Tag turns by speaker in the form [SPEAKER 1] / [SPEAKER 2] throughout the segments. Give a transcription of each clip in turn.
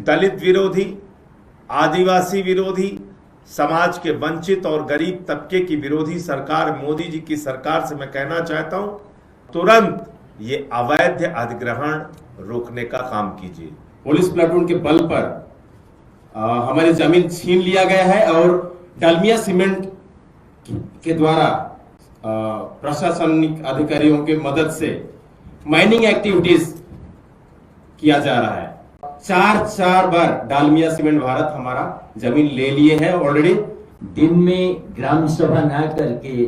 [SPEAKER 1] दलित विरोधी, आदिवासी विरोधी, समाज के वंचित और गरीब तबके की विरोधी सरकार मोदी जी की सरकार से मैं कहना चाहता हूं, तुरंत ये अवैध अधिग्रहण रोकने का काम कीजिए।
[SPEAKER 2] पुलिस प्लाटून के बल पर हमारी जमीन छीन लिया गया है और डालमिया सीमेंट के द्वारा प्रशासनिक अधिकारियों के मदद से माइनिंग एक्टिविटीज किया जा रहा है। चार बार डालमिया सीमेंट भारत हमारा जमीन ले लिए हैं ऑलरेडी।
[SPEAKER 3] दिन में ग्राम सभा ना करके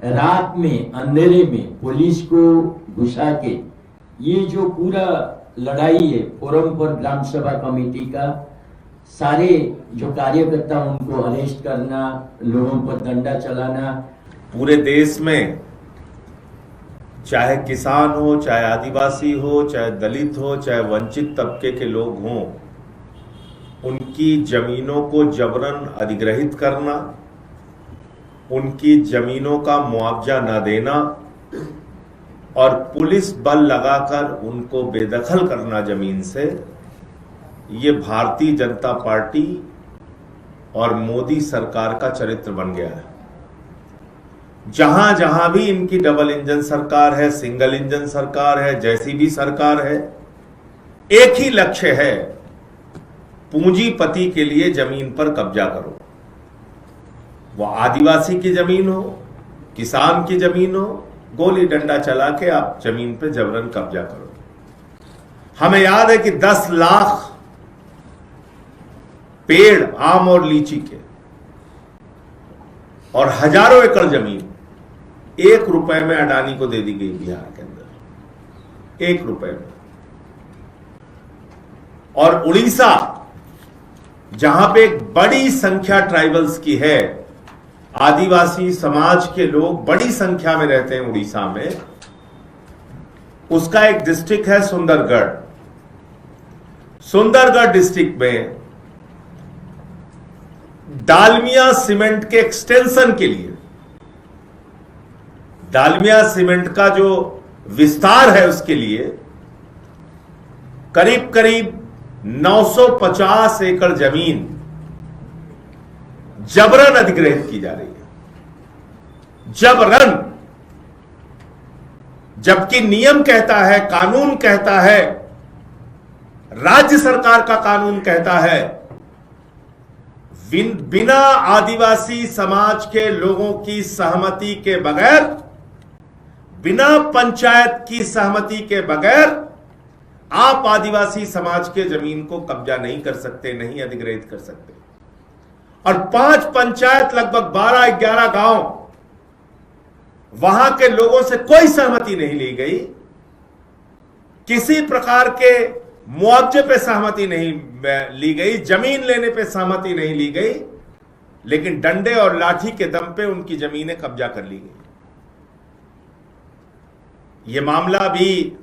[SPEAKER 3] रात में अंधेरे में पुलिस को घुसा के ये जो पूरा लड़ाई है फोरम पर ग्राम सभा कमेटी का, सारे जो कार्यकर्ता उनको अरेस्ट करना, लोगों पर डंडा चलाना।
[SPEAKER 1] पूरे देश में चाहे किसान हो, चाहे आदिवासी हो, चाहे दलित हो, चाहे वंचित तबके के लोग हों, उनकी जमीनों को जबरन अधिग्रहित करना, उनकी जमीनों का मुआवजा न देना और पुलिस बल लगाकर उनको बेदखल करना जमीन से, ये भारतीय जनता पार्टी और मोदी सरकार का चरित्र बन गया है। जहां जहां भी इनकी डबल इंजन सरकार है, सिंगल इंजन सरकार है, जैसी भी सरकार है, एक ही लक्ष्य है, पूंजीपति के लिए जमीन पर कब्जा करो। वो आदिवासी की जमीन हो, किसान की जमीन हो, गोली डंडा चला के आप जमीन पे जबरन कब्जा करो। हमें याद है कि 10 लाख पेड़ आम और लीची के और हजारों एकड़ जमीन 1 रुपए में अडानी को दे दी गई बिहार के अंदर, 1 रुपए में। और उड़ीसा, जहां पे एक बड़ी संख्या ट्राइबल्स की है, आदिवासी समाज के लोग बड़ी संख्या में रहते हैं उड़ीसा में, उसका एक डिस्ट्रिक्ट है सुंदरगढ़। सुंदरगढ़ डिस्ट्रिक्ट में डालमिया सीमेंट के एक्सटेंशन के लिए, डालमिया सीमेंट का जो विस्तार है उसके लिए करीब करीब 950 एकड़ जमीन जबरन अधिग्रहित की जा रही है। जबरन, जबकि नियम कहता है, कानून कहता है, राज्य सरकार का कानून कहता है, बिना आदिवासी समाज के लोगों की सहमति के बगैर, बिना पंचायत की सहमति के बगैर आप आदिवासी समाज के जमीन को कब्जा नहीं कर सकते, नहीं अधिग्रहित कर सकते। और 5 पंचायत, लगभग 12-11 गांव, वहां के लोगों से कोई सहमति नहीं ली गई, किसी प्रकार के मुआवजे पे सहमति नहीं ली गई, जमीन लेने पे सहमति नहीं ली गई, लेकिन डंडे और लाठी के दम पे उनकी जमीनें कब्जा कर ली गई। यह मामला भी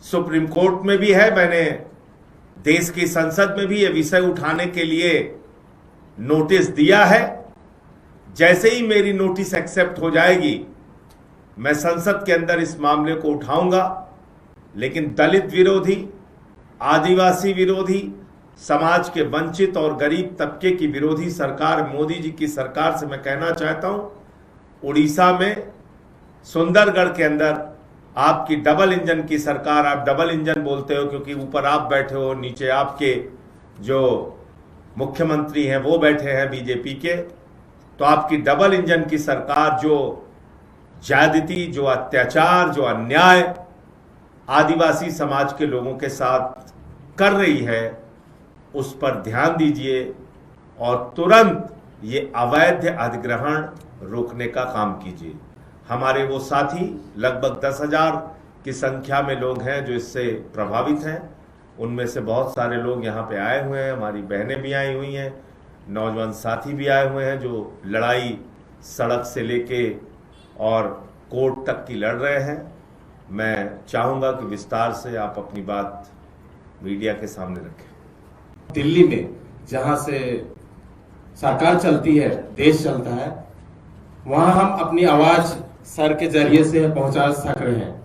[SPEAKER 1] सुप्रीम कोर्ट में भी है। मैंने देश की संसद में भी यह विषय उठाने के लिए नोटिस दिया है। जैसे ही मेरी नोटिस एक्सेप्ट हो जाएगी, मैं संसद के अंदर इस मामले को उठाऊंगा। लेकिन दलित विरोधी, आदिवासी विरोधी, समाज के वंचित और गरीब तबके की विरोधी सरकार मोदी जी की सरकार से मैं कहना चाहता हूं, उड़ीसा में सुंदरगढ़ के अंदर आपकी डबल इंजन की सरकार, आप डबल इंजन बोलते हो क्योंकि ऊपर आप बैठे हो, नीचे आपके जो मुख्यमंत्री हैं वो बैठे हैं बीजेपी के, तो आपकी डबल इंजन की सरकार जो ज्यादती, जो अत्याचार, जो अन्याय आदिवासी समाज के लोगों के साथ कर रही है, उस पर ध्यान दीजिए और तुरंत ये अवैध अधिग्रहण रोकने का काम कीजिए। हमारे वो साथी लगभग 10,000 की संख्या में लोग हैं जो इससे प्रभावित हैं। उनमें से बहुत सारे लोग यहाँ पे आए हुए हैं, हमारी बहनें भी आई हुई हैं, नौजवान साथी भी आए हुए हैं जो लड़ाई सड़क से लेके और कोर्ट तक की लड़ रहे हैं। मैं चाहूंगा कि विस्तार से आप अपनी बात मीडिया के सामने रखें।
[SPEAKER 2] दिल्ली में जहां से सरकार चलती है, देश चलता है, वहां हम अपनी आवाज सर के जरिए से पहुंचा सक रहे हैं।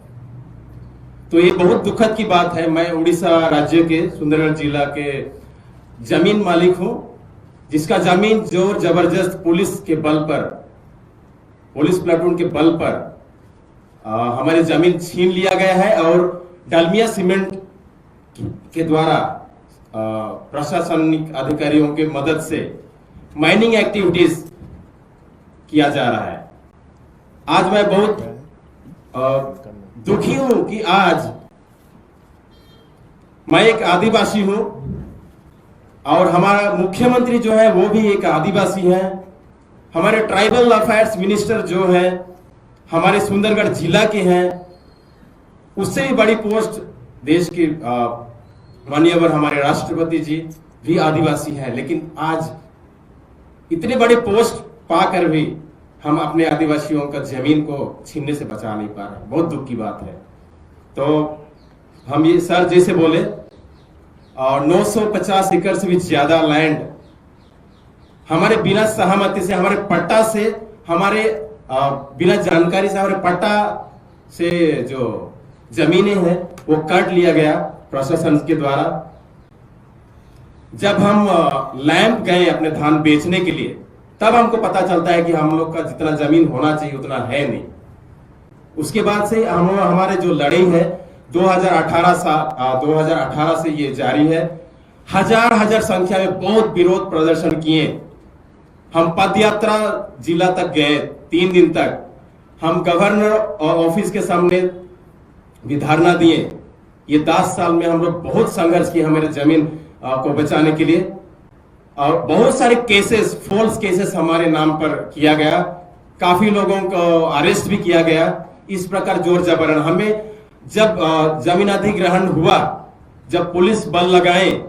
[SPEAKER 2] तो ये बहुत दुखद की बात है। मैं उड़ीसा राज्य के सुंदरगढ़ जिला के जमीन मालिक हूं, जिसका जमीन जोर जबरदस्त पुलिस के बल पर, पुलिस प्लाटून के बल पर हमारी जमीन छीन लिया गया है और डालमिया सीमेंट के द्वारा प्रशासनिक अधिकारियों के मदद से माइनिंग एक्टिविटीज किया जा रहा है। आज मैं बहुत दुखी हूं कि आज मैं एक आदिवासी हूं और हमारा मुख्यमंत्री जो है वो भी एक आदिवासी है। हमारे ट्राइबल अफेयर्स मिनिस्टर जो है हमारे सुंदरगढ़ जिला के हैं, उससे भी बड़ी पोस्ट देश के माननीय हमारे राष्ट्रपति जी भी आदिवासी हैं। लेकिन आज इतने बड़े पोस्ट पाकर भी हम अपने आदिवासियों का जमीन को छीनने से बचा नहीं पा रहे, बहुत दुख की बात है। तो हम ये सर जैसे बोले और 950 एकड़ से भी ज्यादा लैंड हमारे बिना सहमति से, हमारे पट्टा से, हमारे बिना जानकारी से, हमारे पट्टा से जो जमीनें हैं वो काट लिया गया प्रशासन के द्वारा। जब हम लैंप गए अपने धान बेचने के लिए तब हमको पता चलता है कि हम लोग का जितना जमीन होना चाहिए उतना है नहीं। उसके बाद से हमारे जो लड़ाई है 2018 से ये जारी है। हजार संख्या में बहुत विरोध प्रदर्शन किए। हम पदयात्रा जिला तक गए, 3 दिन तक हम गवर्नर ऑफिस के सामने भी धरना दिए। ये 10 साल में हम लोग बहुत संघर्ष किए हमारे जमीन को बचाने के लिए और बहुत सारे केसेस, फॉल्स केसेस हमारे नाम पर किया गया। काफी लोगों को अरेस्ट भी किया गया। इस प्रकार जोर जबरन हमें जब जमीन अधिग्रहण हुआ, जब पुलिस बल लगाए,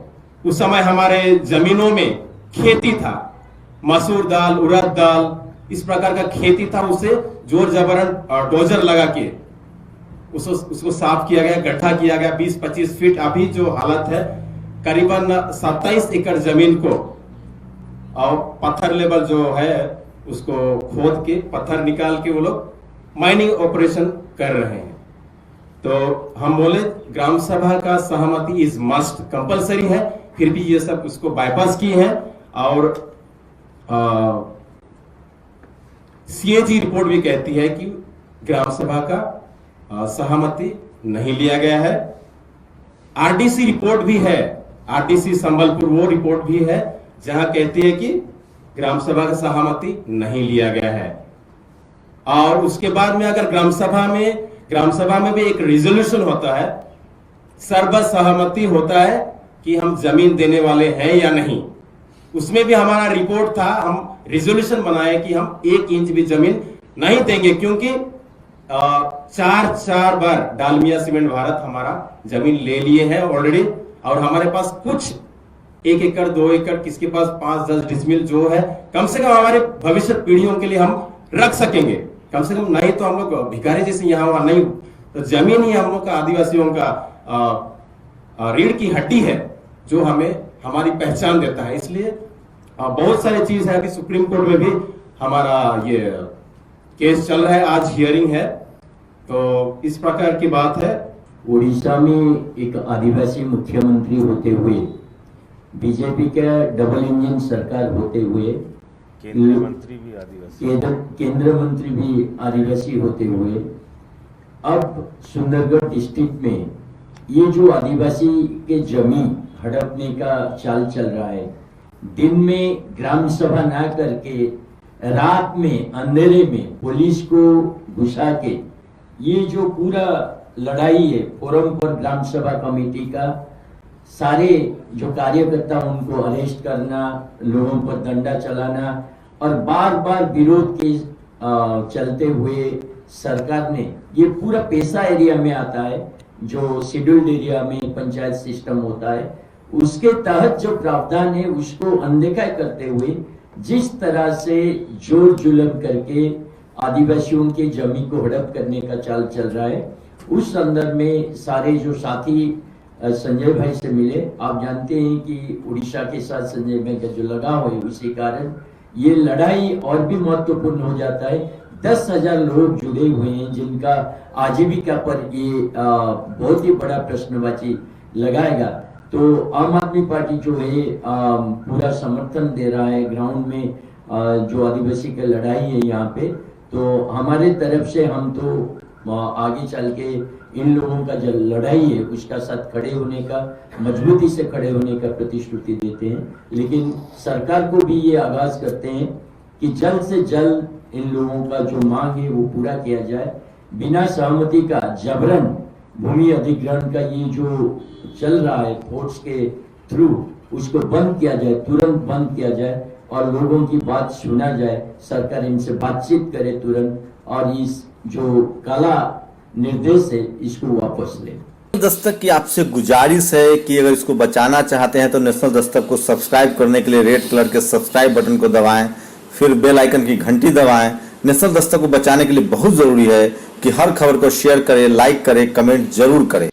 [SPEAKER 2] उस समय हमारे जमीनों में खेती था, मसूर दाल, उड़द दाल, इस प्रकार का खेती था। उसे जोर जबरन डोजर लगा के उसको साफ किया गया, गड्ढा किया गया 20-25 फीट। अभी जो हालत है करीबन 27 एकड़ जमीन को और पत्थर लेवल जो है उसको खोद के पत्थर निकाल के वो लोग माइनिंग ऑपरेशन कर रहे हैं। तो हम बोले ग्राम सभा का सहमति इज मस्ट, कंपलसरी है, फिर भी ये सब उसको बाईपास किए हैं। और सीएजी रिपोर्ट भी कहती है कि ग्राम सभा का सहमति नहीं लिया गया है। आरडीसी रिपोर्ट भी है, आरडीसी संबलपुर वो रिपोर्ट भी है जहां कहती है कि ग्राम सभा का सहमति नहीं लिया गया है। और उसके बाद में अगर ग्राम सभा में भी एक रिजोल्यूशन होता है, सर्वसहमति होता है कि हम जमीन देने वाले हैं या नहीं। उसमें भी हमारा रिपोर्ट था, हम रिजोल्यूशन बनाए कि हम 1 इंच भी जमीन नहीं देंगे, क्योंकि 4 बार डालमिया सीमेंट भारत हमारा जमीन ले लिए हैं ऑलरेडी। और हमारे पास कुछ 1 एकड़ 2 एकड़, किसके पास 5-10 डिसमिल जो है, कम से कम हमारे भविष्य पीढ़ियों के लिए हम रख सकेंगे कम से कम। नहीं तो हम लोग भिखारी जैसे यहाँ वहां नहीं, तो जमीन ही हम लोग का आदिवासियों का रीढ़ की हड्डी है जो हमें हमारी पहचान देता है। इसलिए बहुत सारी चीज है। अभी सुप्रीम कोर्ट में भी हमारा ये केस चल रहा है, आज हियरिंग है। तो इस प्रकार की बात है।
[SPEAKER 3] उड़ीसा में एक आदिवासी मुख्यमंत्री होते हुए, बीजेपी का डबल इंजन सरकार होते हुए, केंद्रीय मंत्री भी आदिवासी होते हुए, अब सुंदरगढ़ डिस्ट्रिक्ट में ये जो आदिवासी के जमीन हड़पने का चाल चल रहा है, दिन में ग्राम सभा ना करके रात में अंधेरे में पुलिस को घुसा के ये जो पूरा लड़ाई है, फोरम पर ग्राम सभा कमेटी का सारे जो कार्यकर्ता उनको अरेस्ट करना, लोगों पर डंडा चलाना और बार बार विरोध के चलते हुए सरकार ने ये पूरा पेशा एरिया में आता है जो शेड्यूल्ड एरिया में पंचायत सिस्टम होता है, उसके तहत जो प्रावधान है उसको अनदेखा करते हुए जिस तरह से जोर जुलम करके आदिवासियों के जमीन को हड़प करने का चाल चल रहा है, उस संदर्भ में सारे जो साथी संजय भाई से मिले। आप जानते हैं कि उड़ीसा के साथ संजय भाई का जो लगाव है उसी कारण ये लड़ाई और भी महत्वपूर्ण हो जाता है। 10,000 लोग जुड़े हुए हैं जिनका आजीविका पर ये बहुत ही बड़ा प्रश्नवाची लगाएगा। तो आम आदमी पार्टी जो है पूरा समर्थन दे रहा है ग्राउंड में। जो आदिवासी की लड़ाई है यहाँ पे, तो हमारे तरफ से हम तो आगे चल के इन लोगों का जो लड़ाई है उसका साथ खड़े होने का, मजबूती से खड़े होने का प्रतिश्रुति देते हैं। लेकिन सरकार को भी ये आगाज करते हैं कि जल्द से जल्द इन लोगों का जो मांग है वो पूरा किया जाए। बिना सहमति का जबरन भूमि अधिग्रहण का ये जो चल रहा है कोर्ट्स के थ्रू, उसको बंद किया जाए, तुरंत बंद किया जाए और लोगों की बात सुना जाए। सरकार इनसे बातचीत करे तुरंत और इस जो काला निर्देश है इसको वापस ले।
[SPEAKER 4] दस्तक की आपसे गुजारिश है कि अगर इसको बचाना चाहते हैं तो नेशनल दस्तक को सब्सक्राइब करने के लिए रेड कलर के सब्सक्राइब बटन को दबाएं, फिर बेल आइकन की घंटी दबाएं। नेशनल दस्तक को बचाने के लिए बहुत जरूरी है कि हर खबर को शेयर करें, लाइक करें, कमेंट जरूर करें।